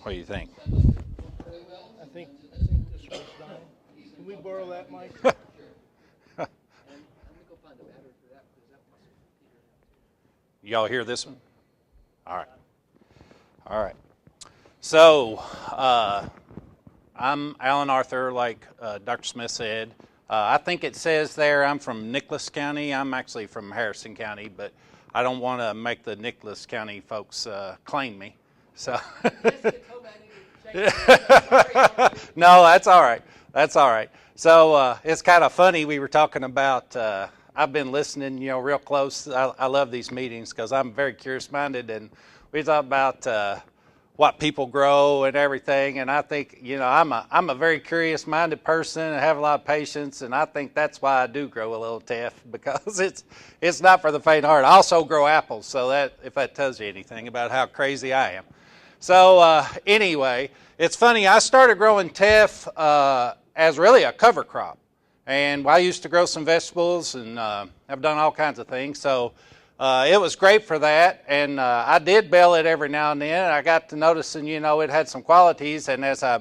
What do you think? I think this was done. Can we borrow that mic? Y'all hear this one? All right. All right. So, I'm Alan Arthur, like Dr. Smith said. I think it says there I'm from Nicholas County. I'm actually from Harrison County, but I don't want to make the Nicholas County folks claim me. So, no, that's all right. That's all right. So it's kind of funny. We were talking about. I've been listening, real close. I love these meetings because I'm very curious-minded, and we talk about what people grow and everything. And I think, I'm a very curious-minded person and have a lot of patience, and I think that's why I do grow a little Teff, because it's not for the faint heart. I also grow apples, so that if that tells you anything about how crazy I am. So anyway, it's funny. I started growing Teff as really a cover crop. And I used to grow some vegetables, and I've done all kinds of things. So it was great for that. And I did bale it every now and then. I got to noticing, it had some qualities. And as I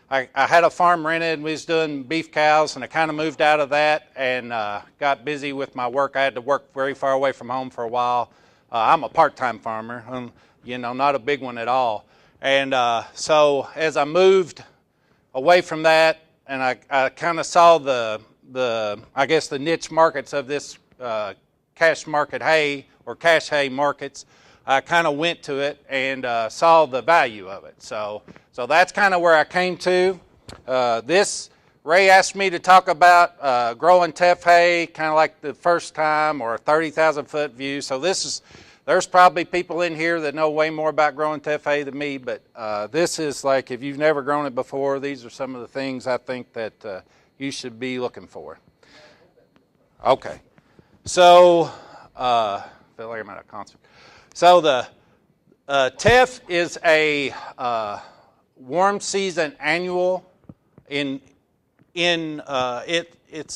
had a farm rented, and we was doing beef cows, and I kind of moved out of that and got busy with my work. I had to work very far away from home for a while. I'm a part-time farmer, not a big one at all. And so as I moved away from that, and I kind of saw the niche markets of this cash market hay or cash hay markets, I kind of went to it and saw the value of it. So that's kind of where I came to. Ray asked me to talk about growing Teff hay, kind of like the first time, or a 30,000-foot view. So there's probably people in here that know way more about growing Teff hay than me, but this is like, if you've never grown it before, these are some of the things I think that you should be looking for. Okay. So, I feel like I'm at a concert. So the Teff is a warm season annual. It's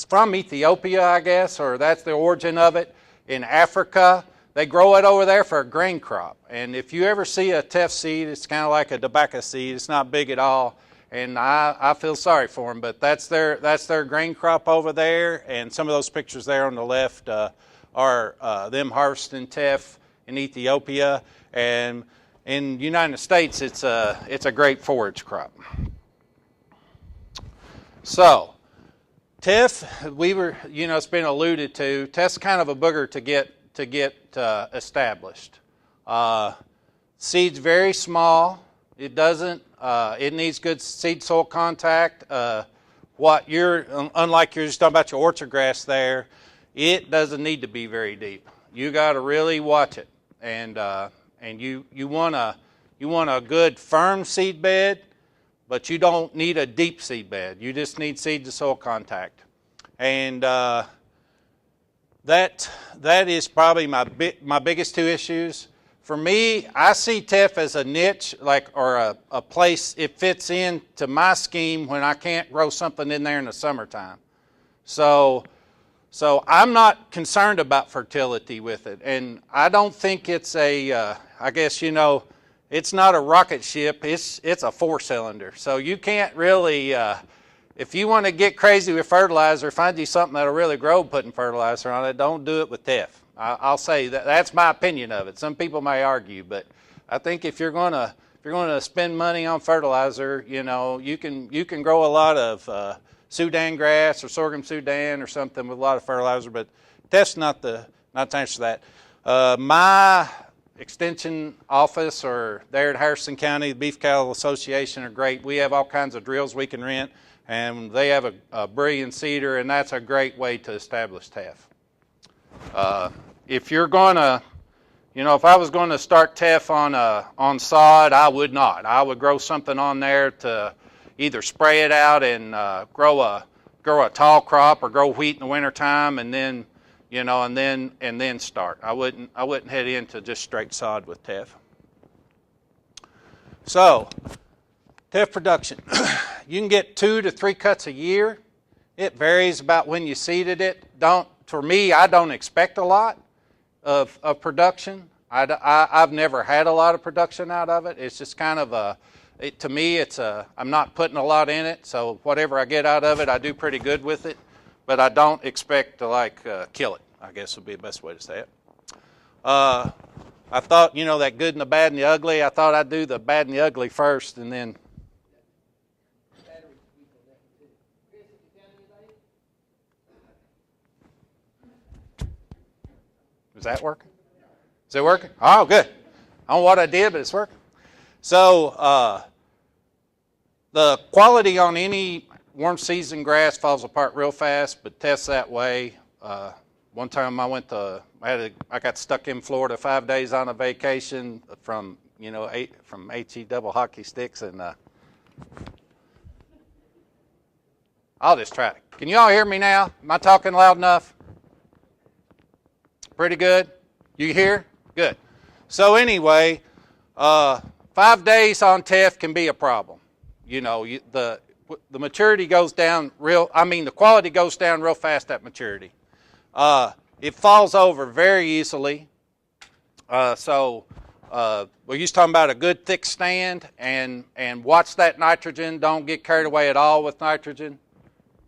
from Ethiopia, I guess, or that's the origin of it. In Africa, they grow it over there for a grain crop. And if you ever see a Teff seed, it's kind of like a tobacco seed. It's not big at all. And I feel sorry for them, but that's their grain crop over there. And some of those pictures there on the left are them harvesting Teff in Ethiopia. And in the United States, it's a great forage crop. So, Teff, it's been alluded to. Teff's kind of a booger to get established. Seed's very small. It doesn't. It needs good seed soil contact. Unlike you're just talking about your orchard grass there, it doesn't need to be very deep. You got to really watch it, and you want a good firm seed bed, but you don't need a deep seed bed. You just need seed to soil contact, and that is probably my biggest two issues. For me, I see Teff as a niche, or a place it fits into my scheme when I can't grow something in there in the summertime. So I'm not concerned about fertility with it, and I don't think it's it's not a rocket ship. It's a 4-cylinder. So you can't really, if you want to get crazy with fertilizer, find you something that'll really grow putting fertilizer on it. Don't do it with Teff. I'll say that's my opinion of it. Some people may argue, but I think if you're going to spend money on fertilizer, you can grow a lot of Sudan grass or sorghum Sudan or something with a lot of fertilizer, but Teff's not the answer to that. My extension office, or there at Harrison County, the Beef Cattle Association, are great. We have all kinds of drills we can rent, and they have a brilliant seeder, and that's a great way to establish Teff. If you're going to, if I was going to start Teff on sod, I would not. I would grow something on there to either spray it out and grow a tall crop, or grow wheat in the wintertime, and then and then start. I wouldn't head into just straight sod with Teff. So, Teff production. You can get 2 to 3 cuts a year. It varies about when you seeded it. For me, I don't expect a lot of production. I've never had a lot of production out of it. It's just kind of To me, I'm not putting a lot in it, so whatever I get out of it, I do pretty good with it. But I don't expect to kill it, I guess would be the best way to say it. I thought, that good and the bad and the ugly, I thought I'd do the bad and the ugly first, and then. Is that working? Is it working? Oh, good. I don't know what I did, but it's working. So the quality on any warm season grass falls apart real fast, but Teff's that way. One time I got stuck in Florida 5 days on a vacation from HE double hockey sticks, and I'll just try it. Can you all hear me now? Am I talking loud enough? Pretty good? You hear? Good. So anyway, 5 days on Teff can be a problem. The maturity goes down the quality goes down real fast at maturity. It falls over very easily. So we're used to talking about a good thick stand, and watch that nitrogen. Don't get carried away at all with nitrogen.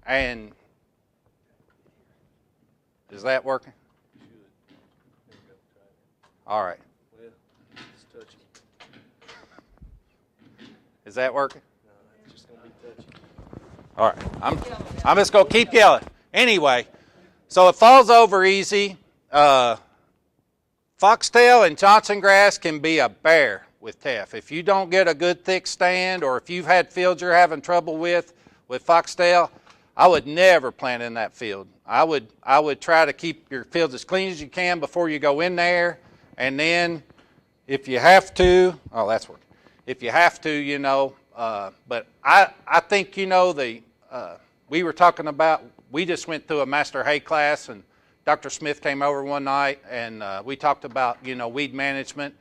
And is that working? All right. Well, it's touching. Is that working? No, it's just going to be touching. All right. I'm just going to keep yelling. Anyway, so it falls over easy. Foxtail and Johnson grass can be a bear with Teff. If you don't get a good thick stand, or if you've had fields you're having trouble with foxtail, I would never plant in that field. I would try to keep your fields as clean as you can before you go in there. And then, if you have to, that's working. If you have to, but I think, we were talking about, we just went through a master hay class, and Dr. Smith came over one night, and we talked about, weed management.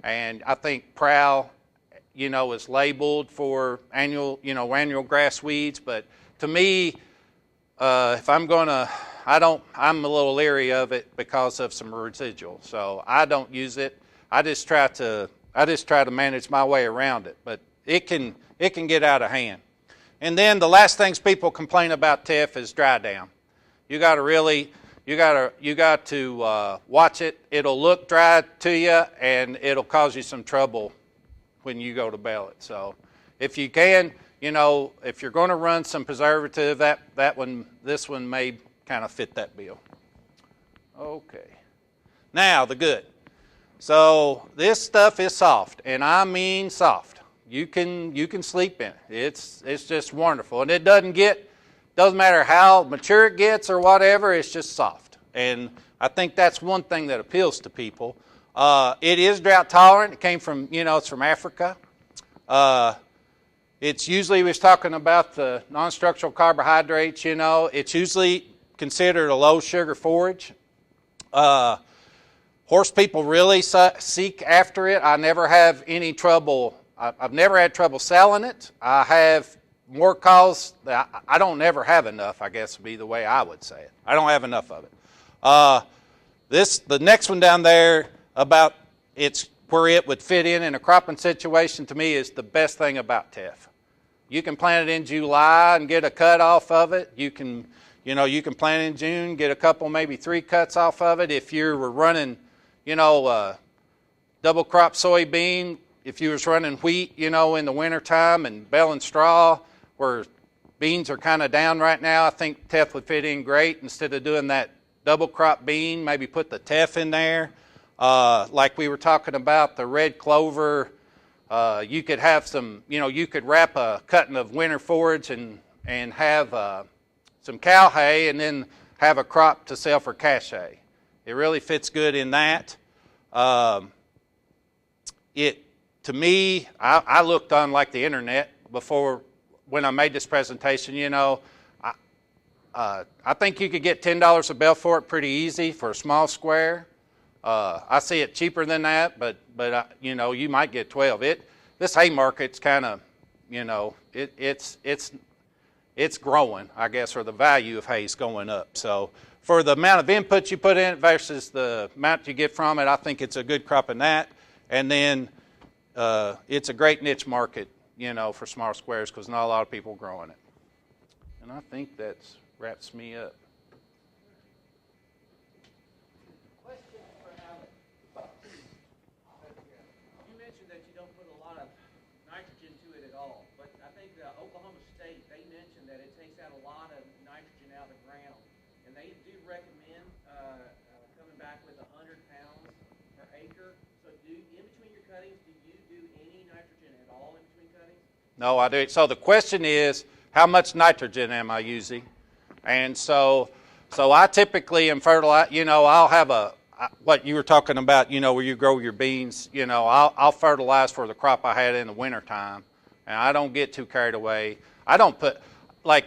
And I think prowl, is labeled for annual grass weeds. But to me, if I'm going to, I'm a little leery of it because of some residual. So I don't use it. I just try to manage my way around it. But it can get out of hand. And then the last things people complain about Teff is dry down. You got to watch it. It'll look dry to you, and it'll cause you some trouble when you go to bale it. So if you can, if you're going to run some preservative, this one may kind of fit that bill. Okay. Now the good. So this stuff is soft, and I mean soft. You can sleep in it. It's just wonderful, and it doesn't matter how mature it gets or whatever. It's just soft, and I think that's one thing that appeals to people. It is drought tolerant. It came from it's from Africa. It's usually, we was talking about the non-structural carbohydrates. It's usually considered a low sugar forage. Horse people really seek after it. I never have any trouble. I've never had trouble selling it. I have more calls. I don't never have enough, I guess would be the way I would say it. I don't have enough of it. The next one down there about it's where it would fit in a cropping situation, to me, is the best thing about Teff. You can plant it in July and get a cut off of it. You can plant it in June, get a couple, maybe 3 cuts off of it. If you were running, double crop soybean, if you was running wheat, in the wintertime, and baling straw, where beans are kind of down right now, I think Teff would fit in great. Instead of doing that double crop bean, maybe put the Teff in there. Like we were talking about, the red clover, you could have some, you could wrap a cutting of winter forage and have some cow hay, and then have a crop to sell for cash hay. It really fits good in that. To me, I looked on like the internet before when I made this presentation. I think you could get $10 a bale for it pretty easy for a small square. I see it cheaper than that, but you might get 12. This hay market's kind of, it's growing, I guess, or the value of hay is going up. So for the amount of input you put in it versus the amount you get from it, I think it's a good crop in that. And then it's a great niche market, for small squares because not a lot of people growing it. And I think that wraps me up. Question for Alex. You mentioned that you don't put a lot of nitrogen to it at all, but I think Oklahoma State, they mentioned that it takes out a lot of nitrogen out of the ground, and they do recommend coming back with 100 pounds per acre. So in between your cuttings, do you do any nitrogen at all in between cuttings? No, I do. So the question is, how much nitrogen am I using? And so I typically am fertilize. I'll have what you were talking about. Where you grow your beans. I'll fertilize for the crop I had in the wintertime, and I don't get too carried away. I don't put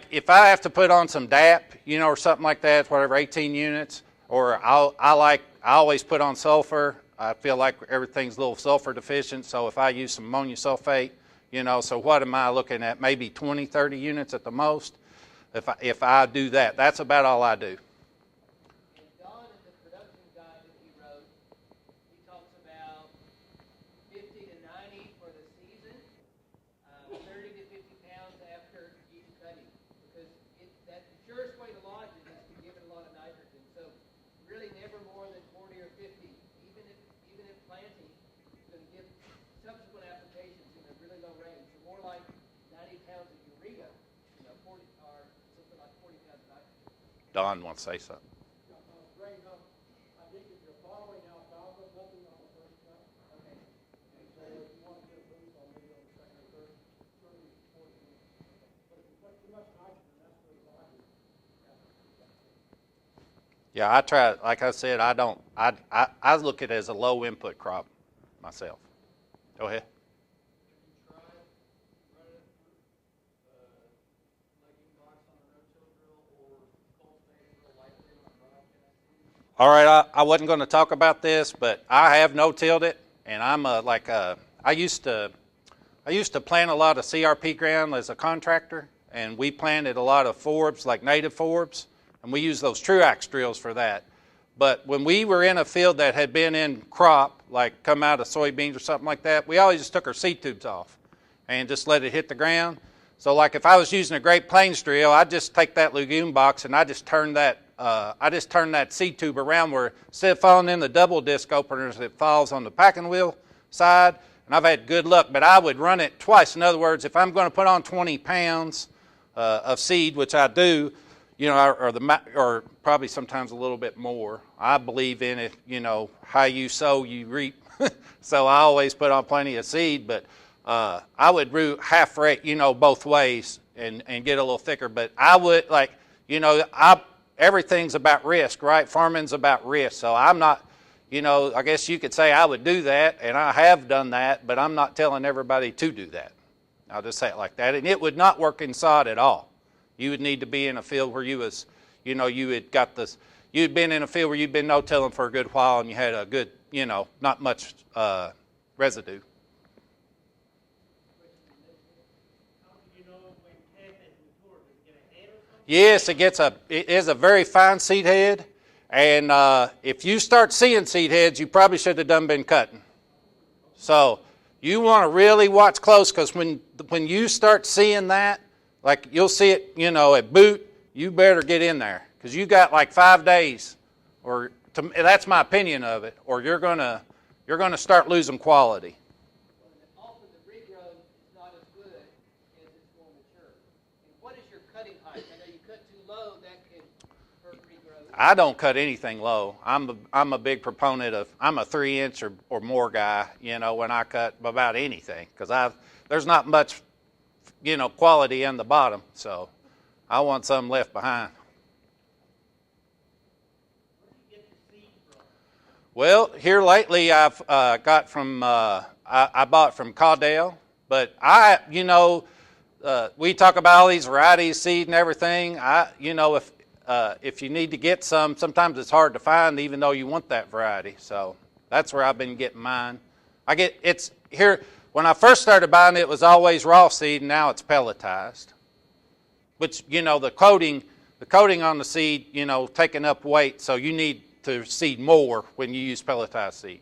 if I have to put on some DAP, or something like that, whatever, 18 units, or I always put on sulfur. I feel like everything's a little sulfur deficient, so if I use some ammonium sulfate. So what am I looking at? Maybe 20, 30 units at the most. If I do that, that's about all I do. And Don, in the production guide that he wrote, he talks about 50 to 90 for the season, 30 to 50 pounds after each cutting, because that's the surest way to launch it is to give it a lot of nitrogen. So really never more than 40 or 50, even if planting is going to give subsequent applications in a really low range. So more like 90 pounds of urea, 40 or something like 40 pounds of nitrogen. Don wants to say something. Right now, I think if you're following alfalfa, nothing on the first cut. Okay. And so if you want to get a boost on maybe on the second or third, 30 to 40 minutes. But if you put too much nitrogen, that's where the body. Yeah, I try. Like I said, I don't. I look at it as a low input crop myself. Go ahead. All right, I wasn't going to talk about this, but I have no-tilled it, and I'm I used to plant a lot of CRP ground as a contractor, and we planted a lot of forbs, like native forbs, and we use those Truax drills for that. But when we were in a field that had been in crop, like come out of soybeans or something like that, we always just took our seed tubes off and just let it hit the ground. So like if I was using a Great Plains drill, I'd just take that legume box and I just turn that seed tube around where instead of falling in the double disc openers, it falls on the packing wheel side. And I've had good luck, but I would run it twice. In other words, if I'm going to put on 20 pounds of seed, which I do, or probably sometimes a little bit more. I believe in it, how you sow, you reap. So I always put on plenty of seed, but I would root half rate, both ways and get a little thicker. But I would everything's about risk, right? Farming's about risk. So I'm not, I guess you could say I would do that, and I have done that, but I'm not telling everybody to do that. I'll just say it like that. And it would not work in sod at all. You would need to be in a field where you was, you had got this, you'd been in a field where you'd been no-tilling for a good while and you had a good, not much residue. Yes, it is a very fine seed head, and if you start seeing seed heads, you probably should have been cutting. So you want to really watch close, because when you start seeing that, like you'll see it, at boot, you better get in there, because you got like 5 days, that's my opinion of it, or you're gonna start losing quality. Also, the regrowth is not as good as it's more mature. And what is your cutting height? I know you cut too low, that can hurt regrowth. I don't cut anything low. I'm a big proponent of, I'm a 3-inch or more guy, when I cut about anything, because there's not much, quality in the bottom, so I want something left behind. Well, here lately I've got from, I bought from Caudell, but we talk about all these varieties, seed and everything. If you need to get some, sometimes it's hard to find even though you want that variety. So that's where I've been getting mine. It's here, when I first started buying it was always raw seed, and now it's pelletized. Which, the coating on the seed, taking up weight, so you need to seed more when you use pelletized seed.